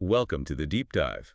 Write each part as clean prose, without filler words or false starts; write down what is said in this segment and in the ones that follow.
Welcome to the Deep Dive.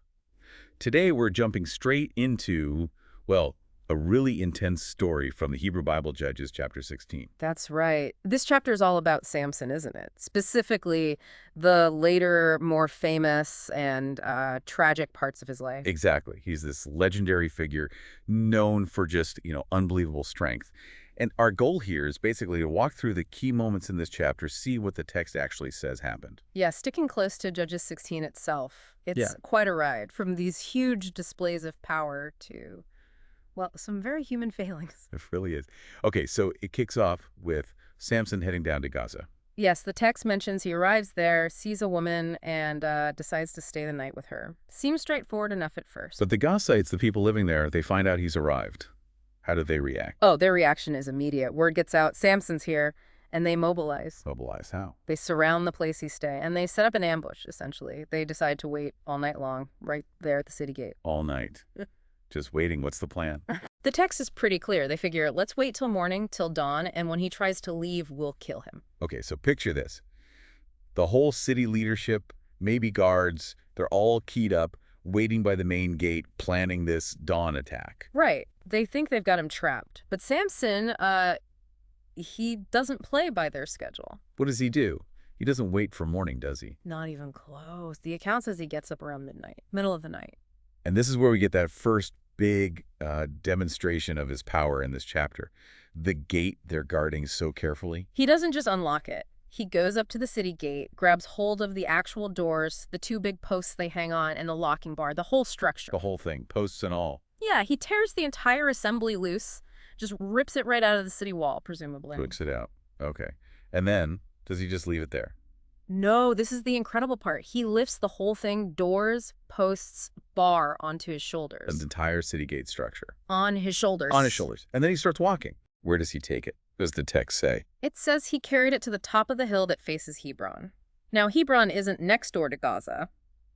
Today we're jumping straight into, well, a really intense story from the Hebrew Bible Judges, chapter 16. That's right. This chapter is all about Samson, isn't it? Specifically, the later, more famous and tragic parts of his life. Exactly. He's this legendary figure known for just, unbelievable strength. And our goal here is basically to walk through the key moments in this chapter, see what the text actually says happened. Yeah, sticking close to Judges 16 itself. It's Yeah. quite a ride, from these huge displays of power to, well, some very human failings. It really is. Okay, so it kicks off with Samson heading down to Gaza. Yes, the text mentions he arrives there, sees a woman, and decides to stay the night with her. Seems straightforward enough at first. But the Gazites, the people living there, they find out he's arrived. How do they react? Oh, their reaction is immediate. Word gets out, Samson's here, and they mobilize. Mobilize how? They surround the place he's staying, and they set up an ambush, essentially. They decide to wait all night long, right there at the city gate. All night. Just waiting. What's the plan? The text is pretty clear. They figure, let's wait till morning, till dawn, and when he tries to leave, we'll kill him. Okay, so picture this. The whole city leadership, maybe guards, they're all keyed up, waiting by the main gate, planning this dawn attack. Right. They think they've got him trapped. But Samson, he doesn't play by their schedule. What does he do? He doesn't wait for morning, does he? Not even close. The account says he gets up around midnight, middle of the night. And this is where we get that first big demonstration of his power in this chapter. The gate they're guarding so carefully. He doesn't just unlock it. He goes up to the city gate, grabs hold of the actual doors, the two big posts they hang on, and the locking bar, the whole structure. The whole thing, posts and all. Yeah, he tears the entire assembly loose, just rips it right out of the city wall, presumably. Twigs it out. Okay. And then, does he just leave it there? No, this is the incredible part. He lifts the whole thing, doors, posts, bar, onto his shoulders. The entire city gate structure. On his shoulders. On his shoulders. And then he starts walking. Where does he take it? Does the text say? It says he carried it to the top of the hill that faces Hebron. Now, Hebron isn't next door to Gaza.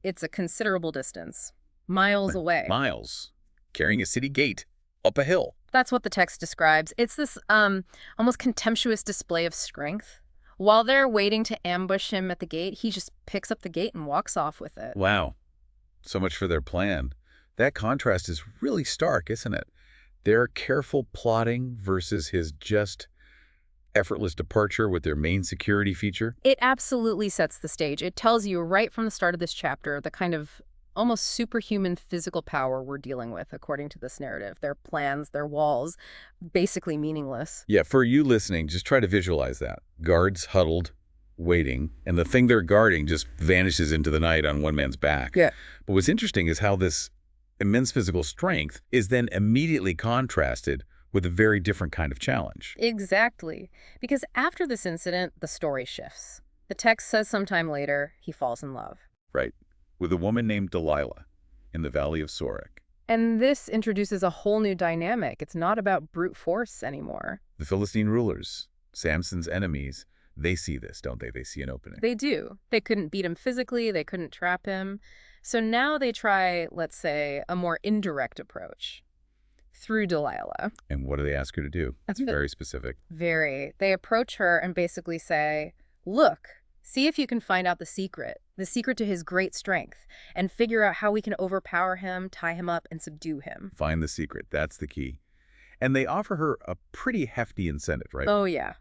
It's a considerable distance. Miles away. Miles. Carrying a city gate up a hill. That's what the text describes. It's this almost contemptuous display of strength. While they're waiting to ambush him at the gate, he just picks up the gate and walks off with it. Wow. So much for their plan. That contrast is really stark, isn't it? Their careful plotting versus his just effortless departure with their main security feature. It absolutely sets the stage. It tells you right from the start of this chapter the kind of almost superhuman physical power we're dealing with, according to this narrative. Their plans, their walls, basically meaningless. Yeah, for you listening, just try to visualize that. Guards huddled, waiting, and the thing they're guarding just vanishes into the night on one man's back. Yeah. But what's interesting is how this immense physical strength is then immediately contrasted with a very different kind of challenge. Exactly. Because after this incident, the story shifts. The text says sometime later, he falls in love. Right. With a woman named Delilah in the Valley of Sorek. And this introduces a whole new dynamic. It's not about brute force anymore. The Philistine rulers, Samson's enemies, they see this, don't they? They see an opening. They do. They couldn't beat him physically. They couldn't trap him. So now they try, let's say, a more indirect approach through Delilah. And what do they ask her to do? That's very specific. Very. They approach her and basically say, look, see if you can find out the secret to his great strength, and figure out how we can overpower him, tie him up, and subdue him. Find the secret. That's the key. And they offer her a pretty hefty incentive, right? Oh, yeah.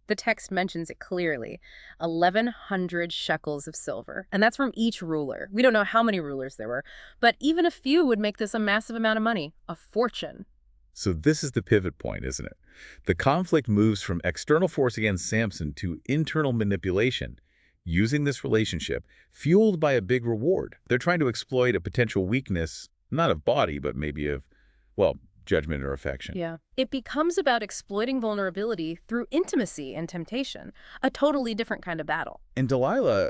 The text mentions it clearly. 1,100 shekels of silver. And that's from each ruler. We don't know how many rulers there were, but even a few would make this a massive amount of money. A fortune. So this is the pivot point, isn't it? The conflict moves from external force against Samson to internal manipulation, using this relationship, fueled by a big reward. They're trying to exploit a potential weakness, not of body, but maybe of, well, judgment or affection. Yeah. It becomes about exploiting vulnerability through intimacy and temptation, a totally different kind of battle. And Delilah,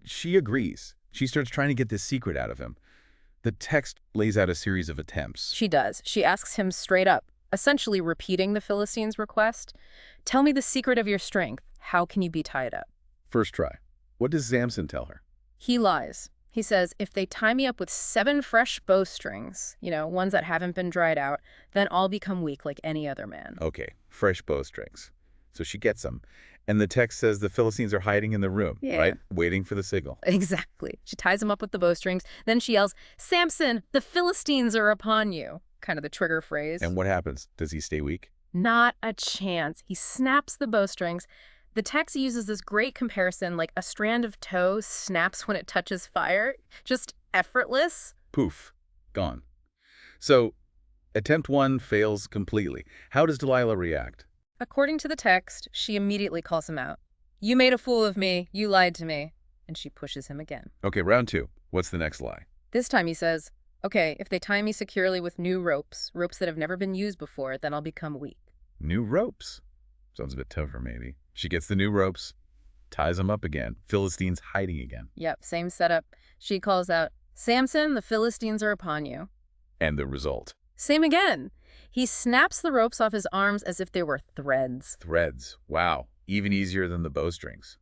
she agrees. She starts trying to get this secret out of him. The text lays out a series of attempts. She does. She asks him straight up, essentially repeating the Philistines' request. Tell me the secret of your strength. How can you be tied up? First try. What does Samson tell her? He lies. He says, if they tie me up with 7 fresh bowstrings, ones that haven't been dried out, then I'll become weak like any other man. Okay, fresh bowstrings. So she gets them. And the text says the Philistines are hiding in the room, Yeah. right? Waiting for the signal. Exactly. She ties him up with the bowstrings. Then she yells, "Samson, the Philistines are upon you." Kind of the trigger phrase. And what happens? Does he stay weak? Not a chance. He snaps the bowstrings. The text uses this great comparison, like a strand of tow snaps when it touches fire. Just effortless. Poof. Gone. So, attempt 1 fails completely. How does Delilah react? According to the text, she immediately calls him out. "You made a fool of me. You lied to me." And she pushes him again. Okay, round 2. What's the next lie? This time he says, "Okay, if they tie me securely with new ropes that have never been used before, then I'll become weak." New ropes. Sounds a bit tougher, maybe. She gets the new ropes, ties them up again. Philistines hiding again. Yep, same setup. She calls out, "Samson, the Philistines are upon you." And the result? Same again. He snaps the ropes off his arms as if they were threads. Threads. Wow. Even easier than the bowstrings.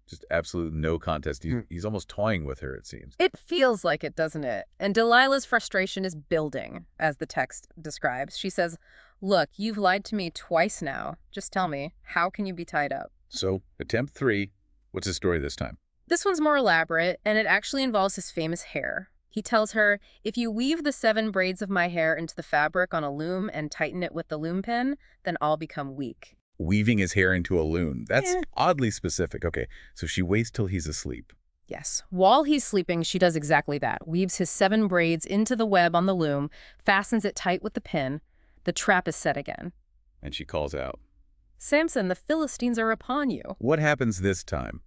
Just absolute no contest. He's almost toying with her, it seems. It feels like it, doesn't it? And Delilah's frustration is building, as the text describes. She says, "Look, you've lied to me twice now. Just tell me, how can you be tied up?" So, attempt 3. What's his story this time? This one's more elaborate, and it actually involves his famous hair. He tells her, "If you weave the 7 braids of my hair into the fabric on a loom and tighten it with the loom pin, then I'll become weak." Weaving his hair into a loom. That's Yeah. oddly specific. Okay, so she waits till he's asleep. Yes. While he's sleeping, she does exactly that. Weaves his 7 braids into the web on the loom, fastens it tight with the pin. The trap is set again. And she calls out. "Samson, the Philistines are upon you." What happens this time?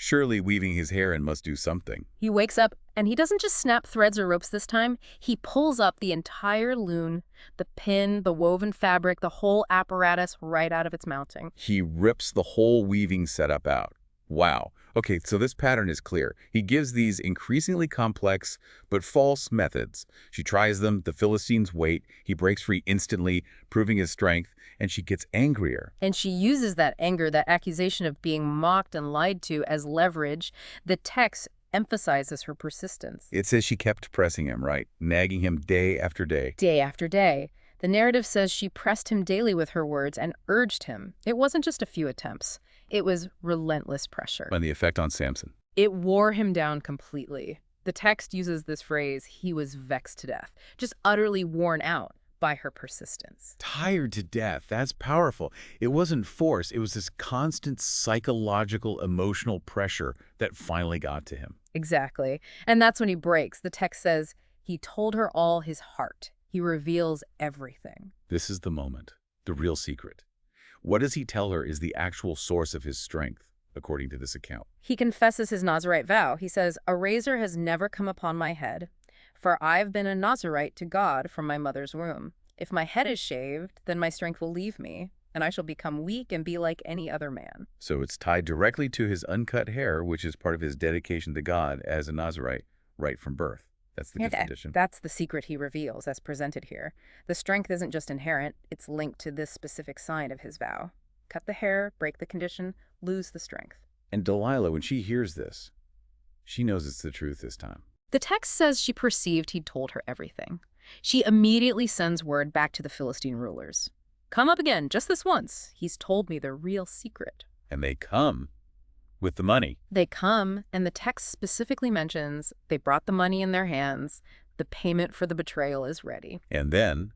Surely weaving his hair in must do something. He wakes up, and he doesn't just snap threads or ropes this time. He pulls up the entire loom, the pin, the woven fabric, the whole apparatus right out of its mounting. He rips the whole weaving setup out. Wow. Okay, so this pattern is clear. He gives these increasingly complex but false methods. She tries them, the Philistines wait, he breaks free instantly, proving his strength, and she gets angrier. And she uses that anger, that accusation of being mocked and lied to, as leverage. The text emphasizes her persistence. It says she kept pressing him, right? Nagging him day after day. Day after day. The narrative says she pressed him daily with her words and urged him. It wasn't just a few attempts. It was relentless pressure. And the effect on Samson. It wore him down completely. The text uses this phrase, "he was vexed to death," just utterly worn out by her persistence. Tired to death. That's powerful. It wasn't force. It was this constant psychological, emotional pressure that finally got to him. Exactly. And that's when he breaks. The text says, "He told her all his heart." He reveals everything. This is the moment, the real secret. What does he tell her is the actual source of his strength, according to this account? He confesses his Nazirite vow. He says, "A razor has never come upon my head, for I've been a Nazirite to God from my mother's womb. If my head is shaved, then my strength will leave me, and I shall become weak and be like any other man." So it's tied directly to his uncut hair, which is part of his dedication to God as a Nazirite right from birth. That's the gift condition. That's the secret he reveals as presented here. The strength isn't just inherent, it's linked to this specific sign of his vow. Cut the hair, break the condition, lose the strength. And Delilah, when she hears this, she knows it's the truth this time. The text says she perceived he'd told her everything. She immediately sends word back to the Philistine rulers. "Come up again, just this once. He's told me the real secret." And they come with the money. They come, and the text specifically mentions they brought the money in their hands. The payment for the betrayal is ready. And then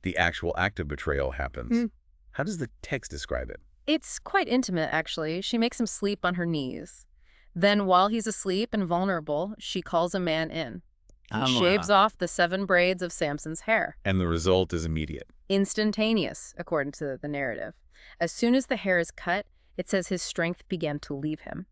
the actual act of betrayal happens. How does the text describe it? It's quite intimate, actually. She makes him sleep on her knees. Then, while he's asleep and vulnerable, she calls a man in. He shaves off the 7 braids of Samson's hair. And the result is immediate. Instantaneous, according to the narrative. As soon as the hair is cut, it says his strength began to leave him.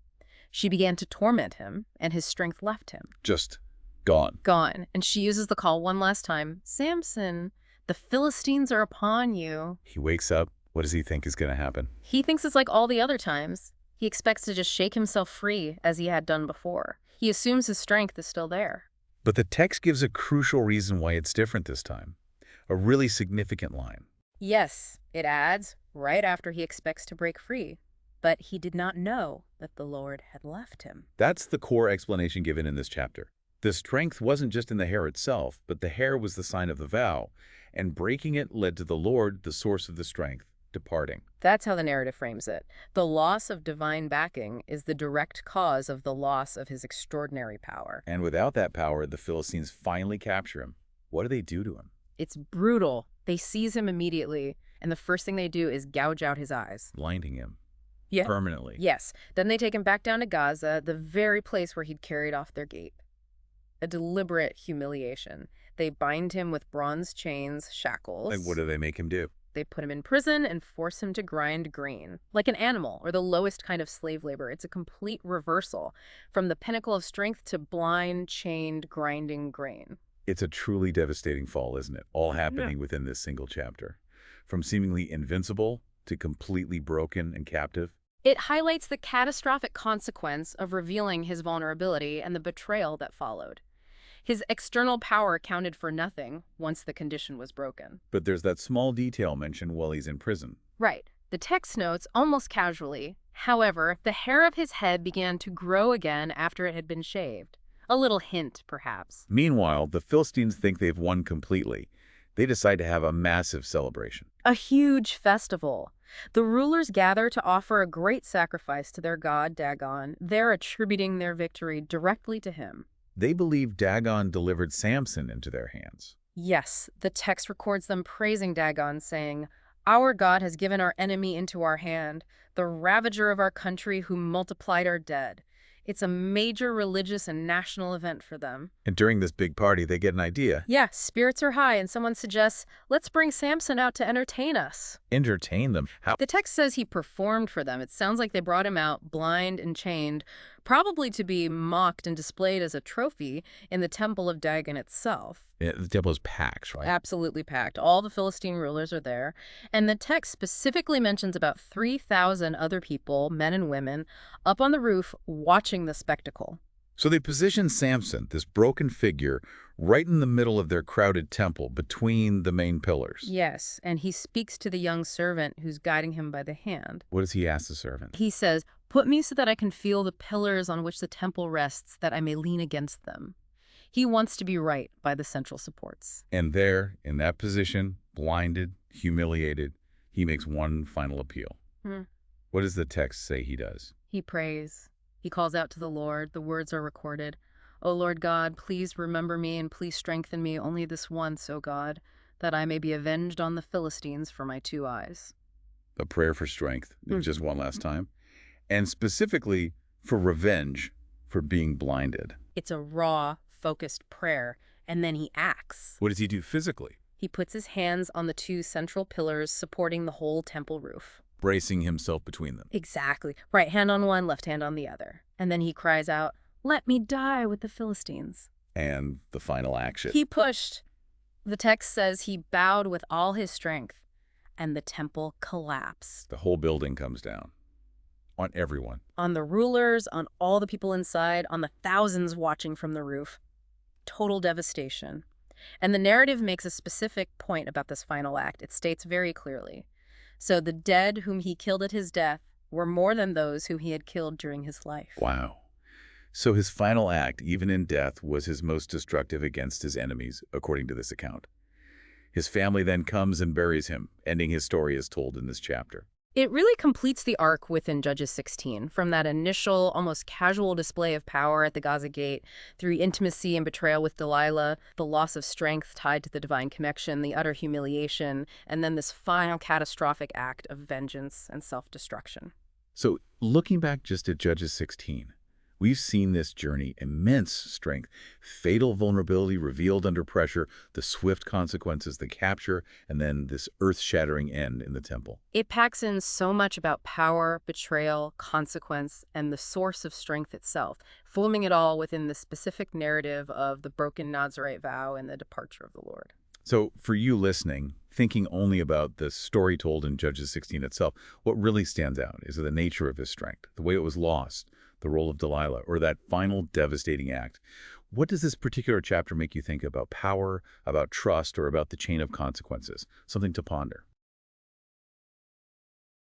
She began to torment him, and his strength left him. Just gone. Gone. And she uses the call one last time. "Samson, the Philistines are upon you." He wakes up. What does he think is going to happen? He thinks it's like all the other times. He expects to just shake himself free as he had done before. He assumes his strength is still there. But the text gives a crucial reason why it's different this time. A really significant line. Yes, it adds, right after he expects to break free. But he did not know that the Lord had left him. That's the core explanation given in this chapter. The strength wasn't just in the hair itself, but the hair was the sign of the vow, and breaking it led to the Lord, the source of the strength. departing. That's how the narrative frames it. The loss of divine backing is the direct cause of the loss of his extraordinary power. And without that power, the Philistines finally capture him. What do they do to him? It's brutal. They seize him immediately, and the first thing they do is gouge out his eyes. Blinding him. Yeah. Permanently. Yes. Then they take him back down to Gaza, the very place where he'd carried off their gate. A deliberate humiliation. They bind him with bronze chains, shackles. Like, what do they make him do? They put him in prison and force him to grind grain, like an animal or the lowest kind of slave labor. It's a complete reversal from the pinnacle of strength to blind, chained, grinding grain. It's a truly devastating fall, isn't it? All happening within this single chapter. From seemingly invincible to completely broken and captive. It highlights the catastrophic consequence of revealing his vulnerability and the betrayal that followed. His external power counted for nothing once the condition was broken. But there's that small detail mentioned while he's in prison. Right. The text notes almost casually, however, the hair of his head began to grow again after it had been shaved. A little hint, perhaps. Meanwhile, the Philistines think they've won completely. They decide to have a massive celebration. A huge festival. The rulers gather to offer a great sacrifice to their god, Dagon. They're attributing their victory directly to him. They believe Dagon delivered Samson into their hands. Yes, the text records them praising Dagon, saying, "Our God has given our enemy into our hand, the ravager of our country who multiplied our dead." It's a major religious and national event for them. And during this big party, they get an idea. Yeah, spirits are high, and someone suggests, let's bring Samson out to entertain us. Entertain them. How? The text says he performed for them. It sounds like they brought him out blind and chained, probably to be mocked and displayed as a trophy in the temple of Dagon itself. Yeah, the temple is packed, right? Absolutely packed. All the Philistine rulers are there. And the text specifically mentions about 3,000 other people, men and women, up on the roof watching the spectacle. So they position Samson, this broken figure, right in the middle of their crowded temple, between the main pillars. Yes, and he speaks to the young servant who's guiding him by the hand. What does he ask the servant? He says, "Put me so that I can feel the pillars on which the temple rests, that I may lean against them." He wants to be right by the central supports. And there, in that position, blinded, humiliated, he makes one final appeal. What does the text say he does? He prays. He calls out to the Lord. The words are recorded. "O Lord God, please remember me and please strengthen me only this once, O God, that I may be avenged on the Philistines for my 2 eyes." A prayer for strength, just one last time. And specifically for revenge for being blinded. It's a raw, focused prayer, and then he acts. What does he do physically? He puts his hands on the 2 central pillars supporting the whole temple roof. Bracing himself between them. Exactly. Right hand on one, left hand on the other. And then he cries out, "Let me die with the Philistines." And the final action. He pushed. The text says he bowed with all his strength, and the temple collapsed. The whole building comes down. On everyone. On the rulers, on all the people inside, on the thousands watching from the roof. Total devastation. And the narrative makes a specific point about this final act. It states very clearly, "So the dead whom he killed at his death were more than those whom he had killed during his life." Wow. So his final act, even in death, was his most destructive against his enemies, according to this account. His family then comes and buries him, ending his story as told in this chapter. It really completes the arc within Judges 16, from that initial, almost casual display of power at the Gaza Gate, through intimacy and betrayal with Delilah, the loss of strength tied to the divine connection, the utter humiliation, and then this final catastrophic act of vengeance and self-destruction. So looking back just at Judges 16, we've seen this journey, immense strength, fatal vulnerability revealed under pressure, the swift consequences, the capture, and then this earth-shattering end in the temple. It packs in so much about power, betrayal, consequence, and the source of strength itself, forming it all within the specific narrative of the broken Nazirite vow and the departure of the Lord. So for you listening, thinking only about the story told in Judges 16 itself, what really stands out is the nature of his strength, the way it was lost, the role of Delilah, or that final devastating act. What does this particular chapter make you think about power, about trust, or about the chain of consequences? Something to ponder.